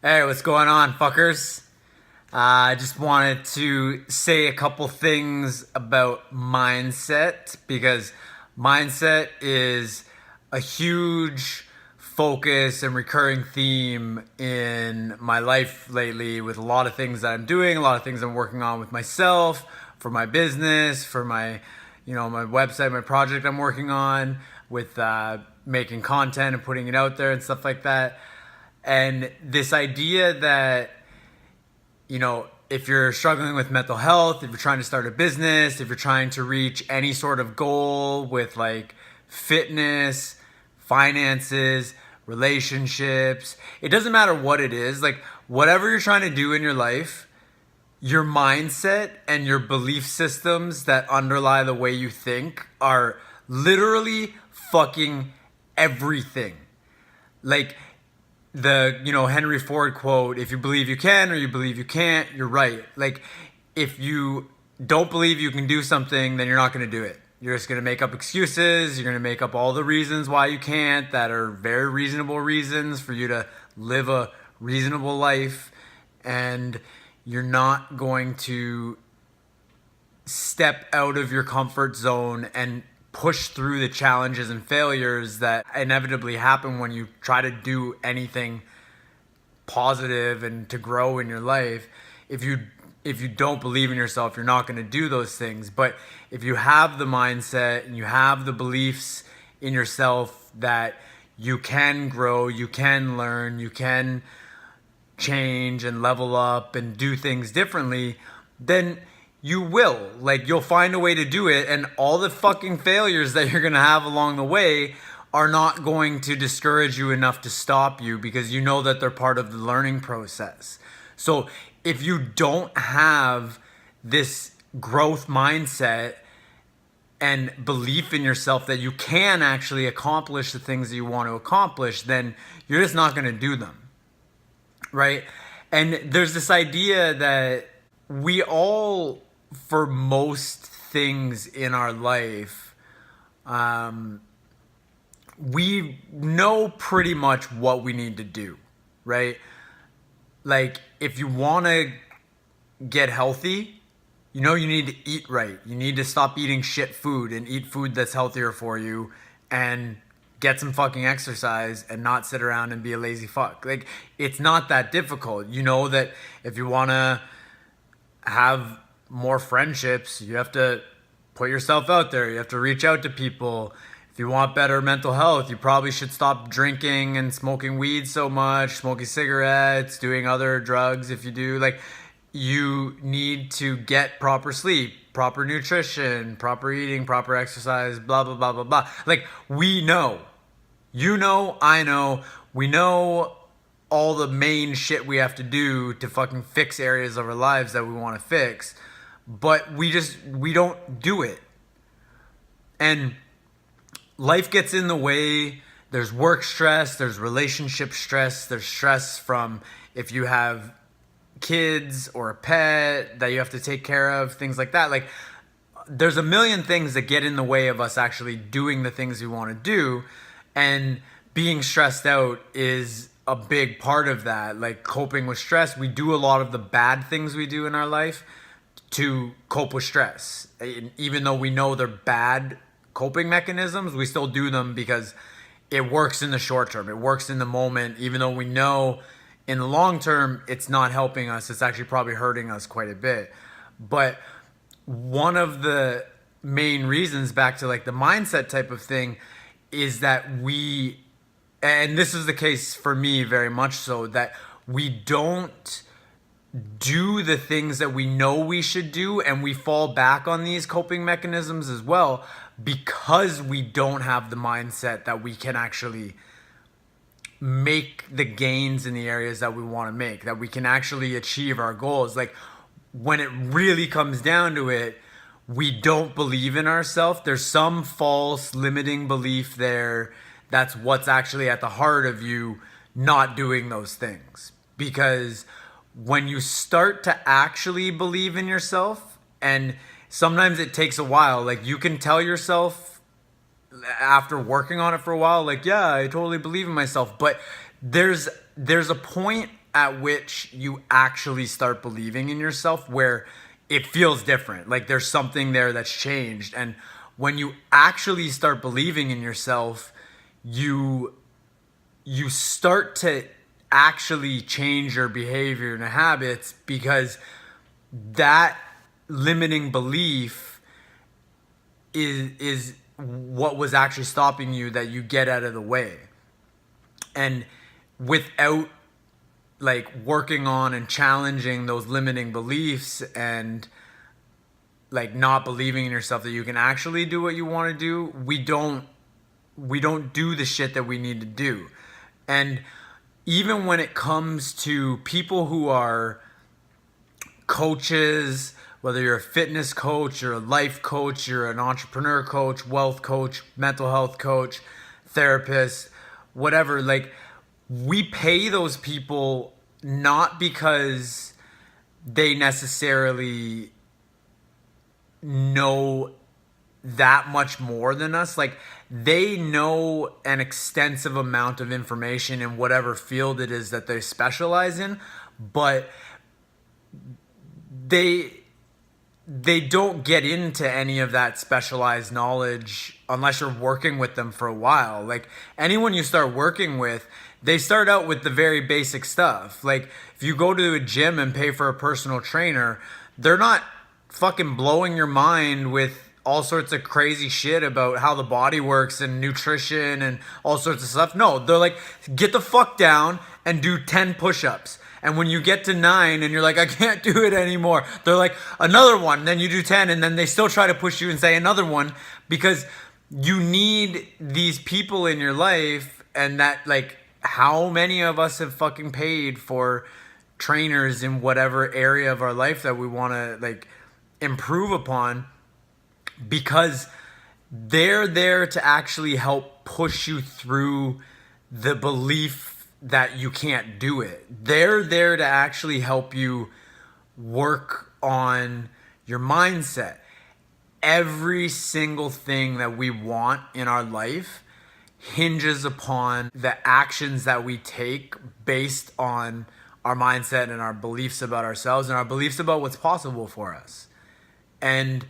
Hey, what's going on, fuckers? I just wanted to say a couple things about mindset because mindset is a huge focus and recurring theme in my life lately with a lot of things that I'm doing, a lot of things I'm working on with myself, for my business, for my website, my project I'm working on with making content and putting it out there and stuff like that. And this idea that, if you're struggling with mental health, if you're trying to start a business, if you're trying to reach any sort of goal with like fitness, finances, relationships, it doesn't matter what it is, like whatever you're trying to do in your life, your mindset and your belief systems that underlie the way you think are literally fucking everything. Like, Henry Ford quote, if you believe you can or you believe you can't, you're right. Like, if you don't believe you can do something, then you're not going to do it. You're just going to make up excuses. You're going to make up all the reasons why you can't that are very reasonable reasons for you to live a reasonable life. And you're not going to step out of your comfort zone and push through the challenges and failures that inevitably happen when you try to do anything positive and to grow in your life. If you don't believe in yourself, you're not going to do those things. But if you have the mindset and you have the beliefs in yourself that you can grow, you can learn, you can change and level up and do things differently, then you will. Like, you'll find a way to do it, and all the fucking failures that you're gonna have along the way are not going to discourage you enough to stop you because you know that they're part of the learning process. So if you don't have this growth mindset and belief in yourself that you can actually accomplish the things that you want to accomplish, then you're just not going to do them, right? And there's this idea that we all, for most things in our life, we know pretty much what we need to do, right? Like, if you want to get healthy, you need to eat right. You need to stop eating shit food and eat food that's healthier for you and get some fucking exercise and not sit around and be a lazy fuck. Like, it's not that difficult. You know that if you want to have more friendships, you have to put yourself out there. You have to reach out to people. If you want better mental health, you probably should stop drinking and smoking weed so much, smoking cigarettes, doing other drugs if you do. Like, you need to get proper sleep, proper nutrition, proper eating, proper exercise, blah, blah, blah, blah, blah. Like, we know. You know, I know. We know all the main shit we have to do to fucking fix areas of our lives that we want to fix. But we don't do it. And life gets in the way. There's work stress, there's relationship stress, there's stress from if you have kids or a pet that you have to take care of, things like that. Like, there's a million things that get in the way of us actually doing the things we want to do. And being stressed out is a big part of that. Like, coping with stress, we do a lot of the bad things we do in our life to cope with stress. And even though we know they're bad coping mechanisms, we still do them because it works in the short term. It works in the moment, even though we know in the long term it's not helping us. It's actually probably hurting us quite a bit. But one of the main reasons, back to like the mindset type of thing, is that and this is the case for me very much so, that we don't do the things that we know we should do, and we fall back on these coping mechanisms as well because we don't have the mindset that we can actually make the gains in the areas that we want to make, that we can actually achieve our goals. Like, when it really comes down to it, we don't believe in ourselves. There's some false limiting belief there. That's what's actually at the heart of you not doing those things. Because when you start to actually believe in yourself, and sometimes it takes a while, like you can tell yourself after working on it for a while, like, yeah, I totally believe in myself. But there's a point at which you actually start believing in yourself where it feels different. Like there's something there that's changed. And when you actually start believing in yourself, you start to actually change your behavior and habits, because that limiting belief is what was actually stopping you, that you get out of the way. And without like working on and challenging those limiting beliefs and like not believing in yourself that you can actually do what you want to do, we don't do the shit that we need to do. And even when it comes to people who are coaches, whether you're a fitness coach, you're a life coach, you're an entrepreneur coach, wealth coach, mental health coach, therapist, whatever, like we pay those people not because they necessarily know that much more than us. Like they know an extensive amount of information in whatever field it is that they specialize in, but they don't get into any of that specialized knowledge unless you're working with them for a while. Like anyone you start working with, they start out with the very basic stuff. Like if you go to a gym and pay for a personal trainer, they're not fucking blowing your mind with all sorts of crazy shit about how the body works and nutrition and all sorts of stuff. No, they're like, get the fuck down and do 10 push-ups. And when you get to 9 and you're like, I can't do it anymore, they're like, another one. Then you do 10, and then they still try to push you and say another one, because you need these people in your life. And that, like, how many of us have fucking paid for trainers in whatever area of our life that we want to like improve upon, because they're there to actually help push you through the belief that you can't do it. They're there to actually help you work on your mindset. Every single thing that we want in our life hinges upon the actions that we take based on our mindset and our beliefs about ourselves and our beliefs about what's possible for us. And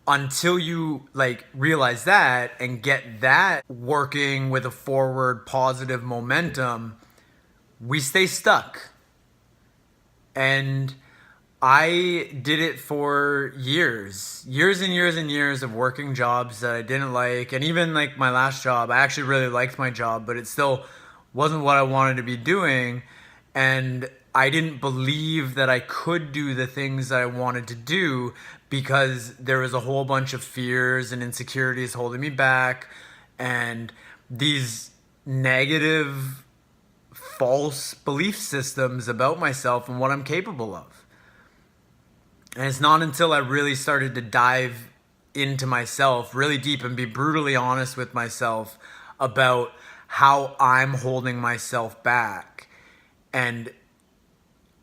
until you like realize that and get that working with a forward positive momentum, we stay stuck. And I did it for years and years and years of working jobs that I didn't like. And even like my last job, I actually really liked my job, but it still wasn't what I wanted to be doing. And I didn't believe that I could do the things that I wanted to do because there was a whole bunch of fears and insecurities holding me back, and these negative, false belief systems about myself and what I'm capable of. And it's not until I really started to dive into myself really deep and be brutally honest with myself about how I'm holding myself back, and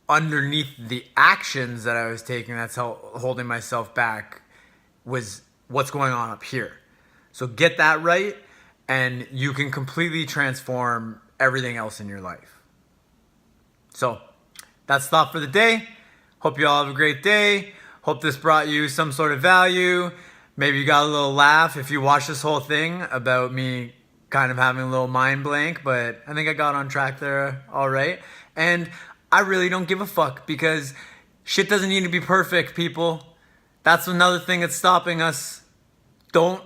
underneath the actions that I was taking that's holding myself back was what's going on up here. So get that right, and you can completely transform everything else in your life. So that's thought for the day. Hope you all have a great day. Hope this brought you some sort of value. Maybe you got a little laugh if you watched this whole thing about me kind of having a little mind blank, but I think I got on track there all right. And I really don't give a fuck, because shit doesn't need to be perfect, people. That's another thing that's stopping us. Don't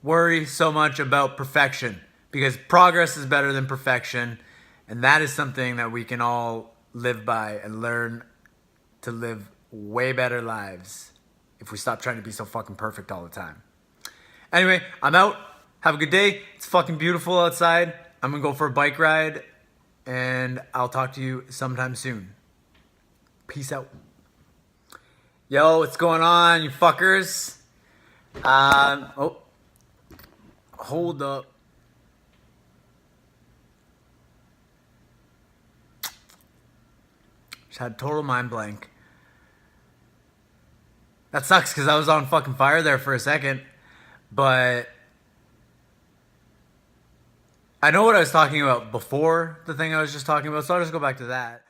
worry so much about perfection, because progress is better than perfection. And that is something that we can all live by and learn to live way better lives if we stop trying to be so fucking perfect all the time. Anyway, I'm out. Have a good day. It's fucking beautiful outside. I'm gonna go for a bike ride, and I'll talk to you sometime soon. Peace out. Yo, what's going on, you fuckers? Hold up. Just had total mind blank. That sucks, because I was on fucking fire there for a second. But I know what I was talking about before the thing I was just talking about, so I'll just go back to that.